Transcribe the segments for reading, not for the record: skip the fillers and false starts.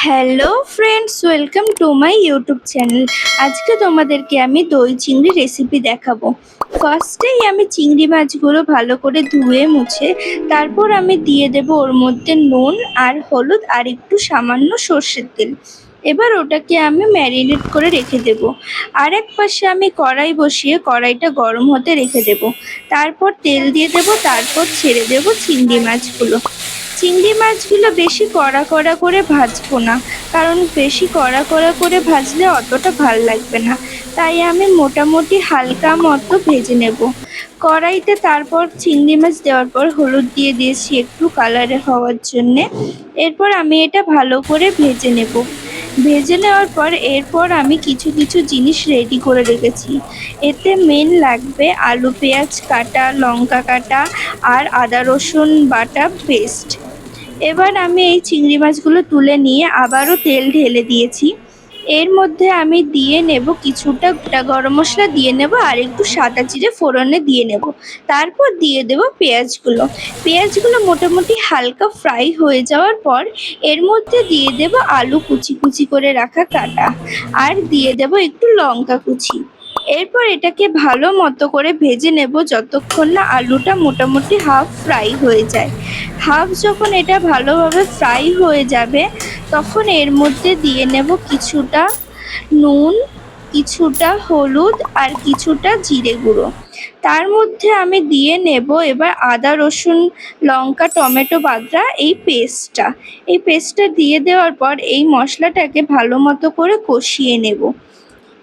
Hello friends, welcome to my YouTube channel. আজকে তোমাদেরকে আমি দই চিংড়ি রেসিপি দেখাবো। ফার্স্টেই আমি চিংড়ি মাছগুলো ভালো করে ধুয়ে মুছে তারপর আমি দিয়ে দেব ওর মধ্যে নুন আর হলুদ আর একটু সামান্য সর্ষের তেল। এবার ওটাকে আমি ম্যারিনেট করে রেখে দেব। আর এক পাশে আমি কড়াই বসিয়ে কড়াইটা গরম হতে রেখে দেব। তারপর তেল দিয়ে দেব, তারপর ছেড়ে দেব চিংড়ি মাছগুলো। চিংড়ি মাছগুলো বেশি কড়া কড়া করে ভাজবো না, কারণ বেশি কড়া কড়া করে ভাজলে অতটা ভাল লাগবে না। তাই আমি মোটামুটি হালকা মতো ভেজে নেব কড়াইতে। তারপর চিংড়ি মাছ দেওয়ার পর হলুদ দিয়ে দিয়েছি একটু কালারে হওয়ার জন্যে। এরপর আমি এটা ভালো করে ভেজে নেব। ভেজে নেওয়ার পর এরপর আমি কিছু কিছু জিনিস রেডি করে রেখেছি। এতে মেন লাগবে আলু পেঁয়াজ কাটা, লঙ্কা কাটা আর আদা রসুন বাটা পেস্ট। এবার আমি এই চিংড়ি মাছগুলো তুলে নিয়ে আবারও তেল ঢেলে দিয়েছি। এর মধ্যে আমি দিয়ে নেব কিছুটা গোটা গরম মশলা দিয়ে নেব আর একটু সাদা জিরে ফোড়নে দিয়ে নেব। তারপর দিয়ে দেব পেঁয়াজগুলো। পেঁয়াজগুলো মোটামুটি হালকা ফ্রাই হয়ে যাওয়ার পর এর মধ্যে দিয়ে দেব আলু কুচি কুচি করে রাখা কাটা আর দিয়ে দেব একটু লঙ্কা কুচি। এরপর এটাকে ভালো মতো করে ভেজে নেব যতক্ষণ না আলুটা মোটামুটি হাফ ফ্রাই হয়ে যায়। হাফ যখন এটা ভালোভাবে ফ্রাই হয়ে যাবে তখন এর মধ্যে দিয়ে নেব কিছুটা নুন, কিছুটা হলুদ আর কিছুটা জিরে গুঁড়ো। তার মধ্যে আমি দিয়ে নেব এবার আদা রসুন লঙ্কা টমেটো বাটা এই পেস্টটা দিয়ে দেওয়ার পর এই মশলাটাকে ভালো মতো করে কষিয়ে নেব।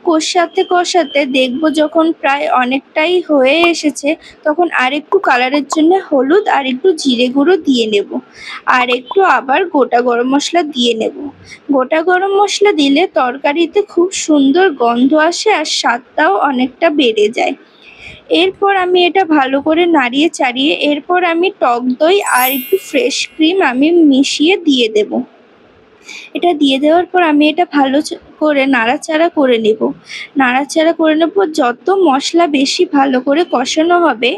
কষাতে কষাতে দেখবো যখন প্রায় অনেকটাই হয়ে এসেছে তখন আর একটু কালারের জন্য হলুদ আর একটু জিরে গুঁড়ো দিয়ে নেব আর একটু আবার গোটা গরম মশলা দিয়ে নেব। গোটা গরম মশলা দিলে তরকারিতে খুব সুন্দর গন্ধ আসে আর স্বাদটাও অনেকটা বেড়ে যায়। এরপর আমি এটা ভালো করে নাড়িয়ে চাড়িয়ে এরপর আমি টক দই আর একটু ফ্রেশ ক্রিম আমি মিশিয়ে দিয়ে দেব। এটা দিয়ে দেওয়ার পর আমি এটা ভালো করে নাড়াচাড়া করে নেব। যত মশলা বেশি ভালো করে কষানো হবে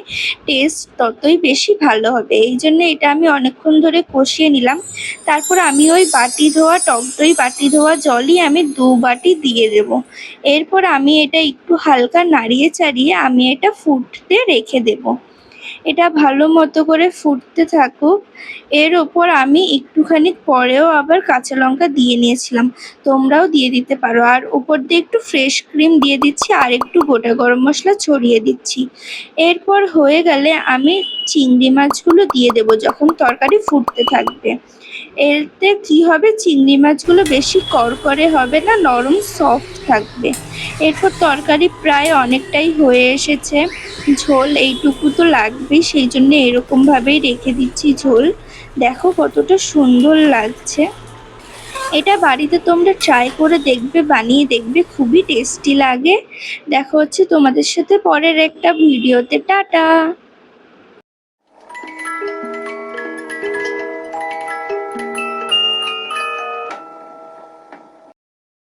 টেস্ট ততই বেশি ভালো হবে। এই জন্য এটা আমি অনেকক্ষণ ধরে কষিয়ে নিলাম। তারপর আমি ওই বাটি ধোয়া টক দই বাটি ধোয়া জলই আমি 2 বাটি দিয়ে দেব। এরপর আমি এটা একটু হালকা নাড়িয়ে চাড়িয়ে আমি এটা ফুটতে রেখে দেব। এটা ভালো মতো করে ফুটতে থাকুক। এর ওপর আমি একটুখানি পরেও আবার কাঁচা লঙ্কা দিয়ে নিয়েছিলাম, তোমরাও দিয়ে দিতে পারো। আর উপর দিয়ে একটু ফ্রেশ ক্রিম দিয়ে দিচ্ছি আর একটু গোটা গরম মশলা ছড়িয়ে দিচ্ছি। এরপর হয়ে গেলে আমি চিংড়ি মাছগুলো দিয়ে দেব যখন তরকারি ফুটতে থাকবে। এতে কি হবে, চিংড়ি মাছগুলো বেশি করকরে হবে না, নরম সফট থাকবে। এরপর তরকারি প্রায় অনেকটাই হয়ে এসেছে, ঝোল এইটুকু তো লাগবেই, সেই জন্য এরকমভাবেই রেখে দিচ্ছি ঝোল। দেখো কতটা সুন্দর লাগছে। এটা বাড়িতে তোমরা ট্রাই করে দেখবে, বানিয়ে দেখবে, খুবই টেস্টি লাগে। দেখা হচ্ছে তোমাদের সাথে পরের একটা ভিডিওতে। টাটা।